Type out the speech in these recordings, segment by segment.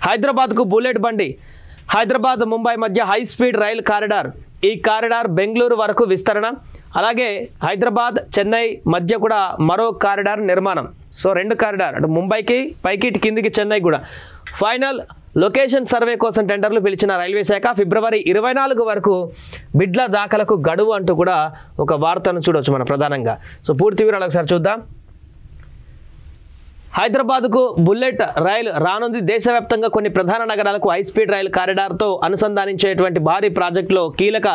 హైదరాబాద్కు బుల్లెట్ బండి. హైదరాబాద్ ముంబై మధ్య హై స్పీడ్ రైల్ కారిడార్. ఈ కారిడార్ బెంగళూరు వరకు విస్తరణ. అలాగే హైదరాబాద్ చెన్నై మధ్య కూడా మరో కారిడార్ నిర్మాణం. సో రెండు కారిడార్, అటు ముంబైకి పైకి ఇటు కిందికి చెన్నై కూడా. ఫైనల్ లొకేషన్ సర్వే కోసం టెండర్లు పిలిచిన రైల్వే శాఖ. ఫిబ్రవరి 24 వరకు బిడ్ల దాఖలకు గడువు అంటూ కూడా ఒక వార్తను చూడవచ్చు మనం ప్రధానంగా. సో పూర్తి వివరాలు ఒకసారి చూద్దాం. హైదరాబాద్కు బుల్లెట్ రైలు రానుంది. దేశవ్యాప్తంగా కొన్ని ప్రధాన నగరాలకు హై స్పీడ్ రైలు కారిడార్తో అనుసంధానించేటువంటి భారీ ప్రాజెక్టులో కీలక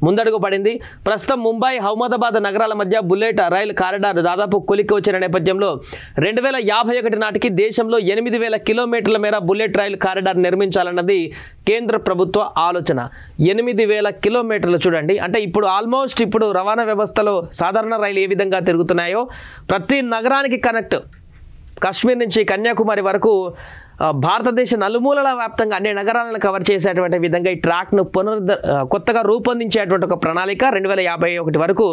ముందడుగు పడింది. ప్రస్తుతం ముంబై, అహ్మదాబాద్ నగరాల మధ్య బుల్లెట్ రైలు కారిడార్ దాదాపు కొలిక్కి వచ్చిన నేపథ్యంలో 2051 నాటికి దేశంలో 8000 కిలోమీటర్ల మేర బుల్లెట్ రైలు కారిడార్ నిర్మించాలన్నది కేంద్ర ప్రభుత్వ ఆలోచన. 8000 కిలోమీటర్లు చూడండి. అంటే ఇప్పుడు ఆల్మోస్ట్ ఇప్పుడు రవాణా వ్యవస్థలో సాధారణ రైలు ఏ విధంగా తిరుగుతున్నాయో ప్రతి నగరానికి కనెక్ట్, కాశ్మీర్ నుంచి కన్యాకుమారి వరకు భారతదేశ నలుమూలల వ్యాప్తంగా అన్ని నగరాలను కవర్ చేసేటువంటి విధంగా ఈ ట్రాక్ను కొత్తగా రూపొందించేటువంటి ఒక ప్రణాళిక 2051 వరకు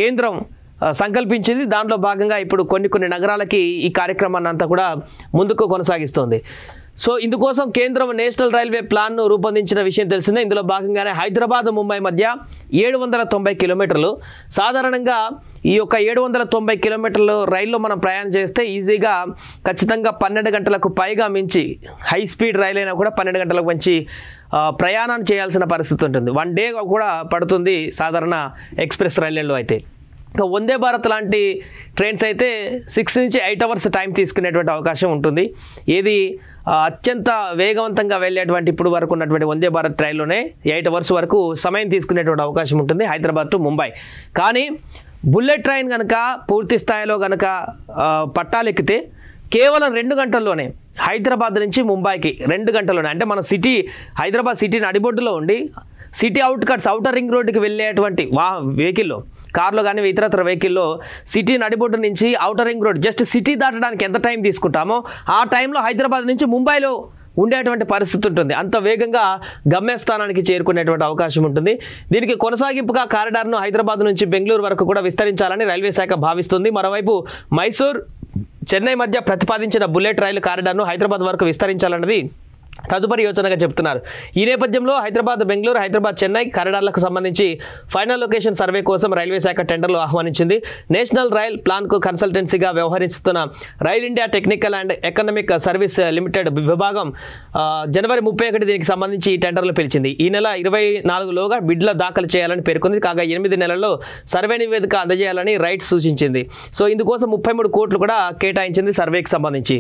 కేంద్రం సంకల్పించింది. దాంట్లో భాగంగా ఇప్పుడు కొన్ని నగరాలకి ఈ కార్యక్రమాన్ని అంతా కూడా ముందుకు కొనసాగిస్తోంది. సో ఇందుకోసం కేంద్రం నేషనల్ రైల్వే ప్లాన్ను రూపొందించిన విషయం తెలిసిందే. ఇందులో భాగంగానే హైదరాబాద్ ముంబై మధ్య 790 కిలోమీటర్లు. సాధారణంగా ఈ యొక్క 790 కిలోమీటర్లు రైల్లో మనం ప్రయాణం చేస్తే ఈజీగా ఖచ్చితంగా 12 గంటలకు పైగా మించి, హై స్పీడ్ రైలు అయినా కూడా 12 గంటలకు మించి ప్రయాణం చేయాల్సిన పరిస్థితి ఉంటుంది. 1 డే కూడా పడుతుంది సాధారణ ఎక్స్ప్రెస్ రైళ్లలో అయితే. ఇంకా వందే భారత్ లాంటి ట్రైన్స్ అయితే 6 నుంచి 8 అవర్స్ టైం తీసుకునేటువంటి అవకాశం ఉంటుంది. ఏది అత్యంత వేగవంతంగా వెళ్ళేటువంటి ఇప్పుడు వరకు ఉన్నటువంటి వందే భారత్ ట్రైన్లోనే 8 అవర్స్ వరకు సమయం తీసుకునేటువంటి అవకాశం ఉంటుంది హైదరాబాద్ టు ముంబై. కానీ బుల్లెట్ ట్రైన్ కనుక పూర్తి స్థాయిలో కనుక పట్టాలెక్కితే కేవలం 2 గంటల్లోనే హైదరాబాద్ నుంచి ముంబైకి 2 గంటల్లోనే, అంటే మన సిటీ హైదరాబాద్ సిటీ నడిబొడ్డులో ఉండి సిటీ అవుట్కట్స్ ఔటర్ రింగ్ రోడ్డుకి వెళ్ళేటువంటి వెహికల్లో, కార్లో కానీ ఇతరత్ర వెహికల్లో సిటీ నడిబొడ్డు నుంచి outer ring road just city దాటడానికి ఎంత టైం తీసుకుంటామో ఆ టైంలో హైదరాబాద్ నుంచి ముంబైలో ఉండేటువంటి పరిస్థితి ఉంటుంది. అంత వేగంగా గమ్యస్థానానికి చేరుకునేటువంటి అవకాశం ఉంటుంది. దీనికి కొనసాగింపుగా కారిడార్ను హైదరాబాద్ నుంచి బెంగళూరు వరకు కూడా విస్తరించాలని రైల్వే శాఖ భావిస్తుంది. మరోవైపు మైసూర్, చెన్నై మధ్య ప్రతిపాదించిన బుల్లెట్ రైలు కారిడార్ను హైదరాబాద్ వరకు విస్తరించాలన్నది తదుపరి యోచనగా చెప్తున్నారు. ఈ నేపథ్యంలో హైదరాబాద్ బెంగళూరు, హైదరాబాద్ చెన్నై కారిడార్లకు సంబంధించి ఫైనల్ లొకేషన్ సర్వే కోసం రైల్వే శాఖ టెండర్లు ఆహ్వానించింది. నేషనల్ రైల్ ప్లాన్కు కన్సల్టెన్సీగా వ్యవహరిస్తున్న rail India technical and economic service limited విభాగం జనవరి 31 దీనికి సంబంధించి ఈ టెండర్లు పిలిచింది. ఈ నెల 24లోగా బిడ్ల దాఖలు చేయాలని పేర్కొంది. కాగా 8 నెలల్లో సర్వే నివేదిక అందజేయాలని రైట్స్ సూచించింది. సో ఇందుకోసం 33 కోట్లు కూడా కేటాయించింది సర్వేకి సంబంధించి.